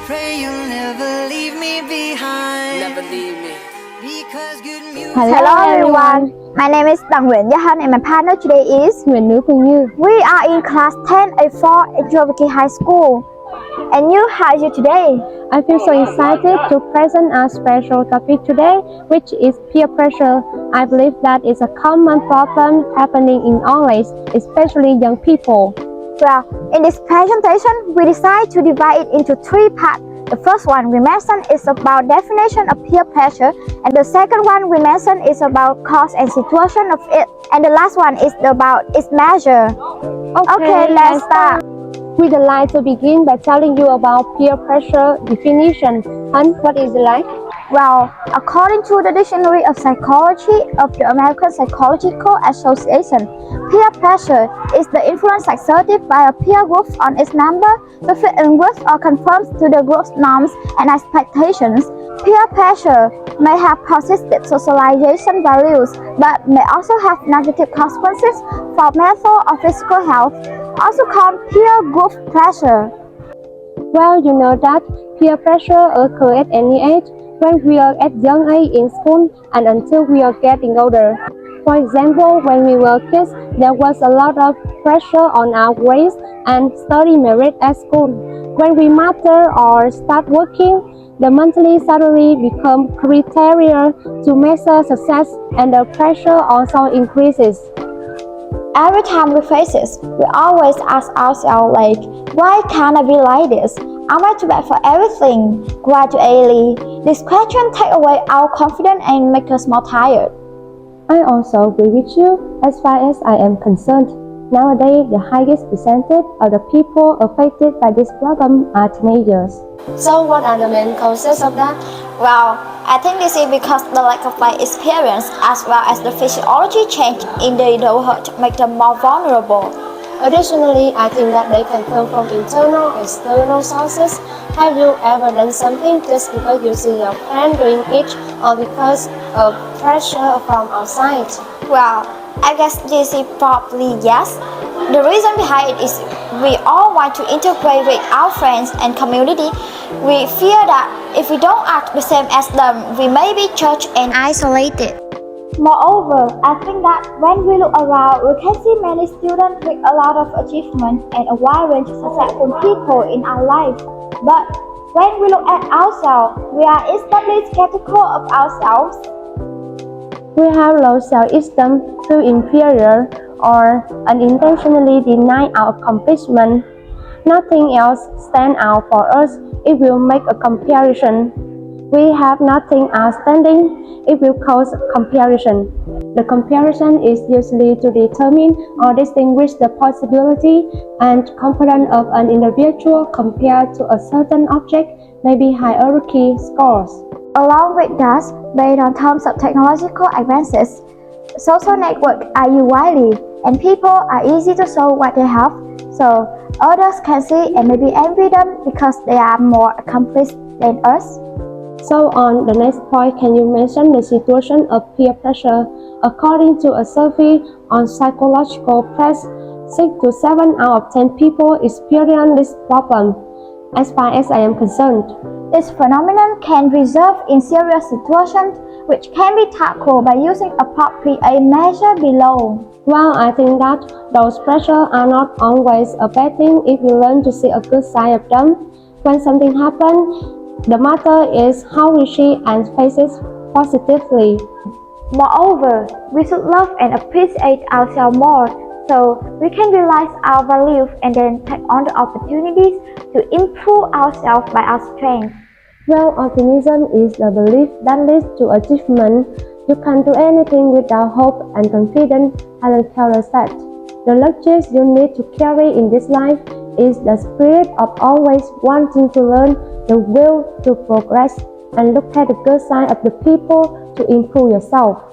pray you'll never leave me behind. Never leave me. Because good music. Hello everyone, my name is Bằng Nguyễn Gia Hân and my partner today is Nguyễn Nữ Quỳnh Như. We are in class 10A4 at Joviki High School. And you, how are you today? I feel so excited to present our special topic today, which is peer pressure. I believe that is a common problem happening in all ages, especially young people. Well, in this presentation, we decided to divide it into three parts. The first one we mentioned is about definition of peer pressure, and the second one we mentioned is about cause and situation of it, and the last one is about its measure. Okay, let's start. We'd like to begin by telling you about peer pressure definition. And what is it like? Well, according to the Dictionary of Psychology of the American Psychological Association, peer pressure is the influence exerted by a peer group on its member to fit in with or conform to the group's norms and expectations. Peer pressure may have positive socialization values, but may also have negative consequences for mental or physical health, also called peer group pressure. Well, you know that peer pressure occurs at any age, when we are at young age in school and until we are getting older. For example, when we were kids, there was a lot of pressure on our grades and study merit at school. When we mature or start working, the monthly salary becomes criteria to measure success, and the pressure also increases. Every time we face this, we always ask ourselves like, why can't I be like this? Am I too bad for everything? Gradually, this question takes away our confidence and make us more tired. I also agree with you as far as I am concerned. Nowadays, the highest percentage of the people affected by this problem are teenagers. So what are the main causes of that? Well, I think this is because the lack of life experience as well as the physiology change in the adulthood make them more vulnerable. Additionally, I think that they can come from internal or external sources. Have you ever done something just because you see your friend doing it or because of pressure from outside? Well, I guess this is probably yes. The reason behind it is we all want to integrate with our friends and community. We fear that if we don't act the same as them, we may be judged and isolated. Moreover, I think that when we look around, we can see many students with a lot of achievements and a wide range of successful people in our life. But when we look at ourselves, we are instantly skeptical of ourselves. We have low self-esteem, feel inferior, or unintentionally deny our accomplishment. Nothing else stands out for us if we make a comparison. We have nothing outstanding if we cause comparison. The comparison is usually to determine or distinguish the possibility and competence of an individual compared to a certain object, maybe hierarchy scores. Along with that, based on terms of technological advances, social networks are used widely and people are easy to show what they have, so others can see and maybe envy them because they are more accomplished than us. So on the next point, can you mention the situation of peer pressure? According to a survey on Psychological Press, 6 to 7 out of 10 people experience this problem, as far as I am concerned. This phenomenon can result in serious situations which can be tackled by using appropriate measures below. Well, I think that those pressures are not always a bad thing if we learn to see a good side of them. When something happens, the matter is how we see and face it positively. Moreover, we should love and appreciate ourselves more so we can realize our value and then take on the opportunities to improve ourselves by our strength. Well, optimism is the belief that leads to achievement. You can do anything without hope and confidence, Helen Keller said. The luxury you need to carry in this life is the spirit of always wanting to learn, the will to progress, and look at the good side of the people to improve yourself.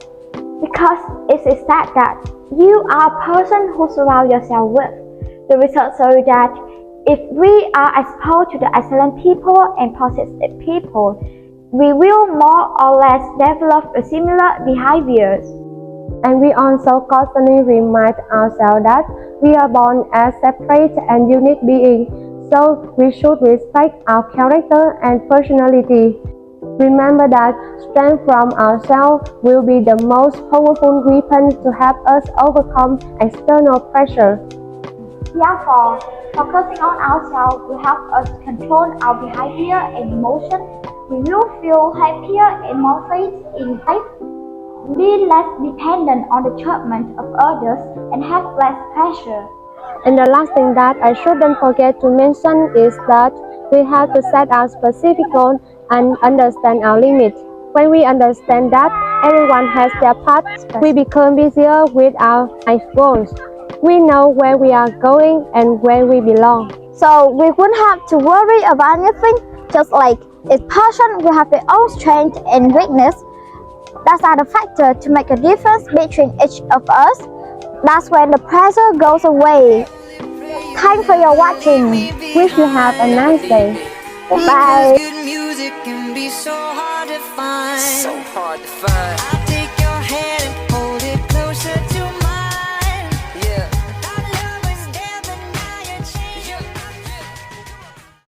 Because it is said that you are a person who surround yourself with. The research shows that if we are exposed to the excellent people and positive people, we will more or less develop a similar behaviors. And we also constantly remind ourselves that we are born as separate and unique beings, So we should respect our character and personality. Remember that strength from ourselves will be the most powerful weapon to help us overcome external pressure. Therefore, focusing on ourselves will help us control our behavior and emotion. We will feel happier and more faith in life, be less dependent on the judgment of others, and have less pressure. And the last thing that I shouldn't forget to mention is that we have to set our specific goal and understand our limits. When we understand that everyone has their path, we become busier with our life goals. We know where we are going and where we belong. So we wouldn't have to worry about anything, just like each person will have their own strength and weakness. That are the factors to make a difference between each of us. That's when the pressure goes away. Thanks for your watching. Wish you have a nice day. Bye. Because good music can be so hard to find. So hard to find. I'll take your hand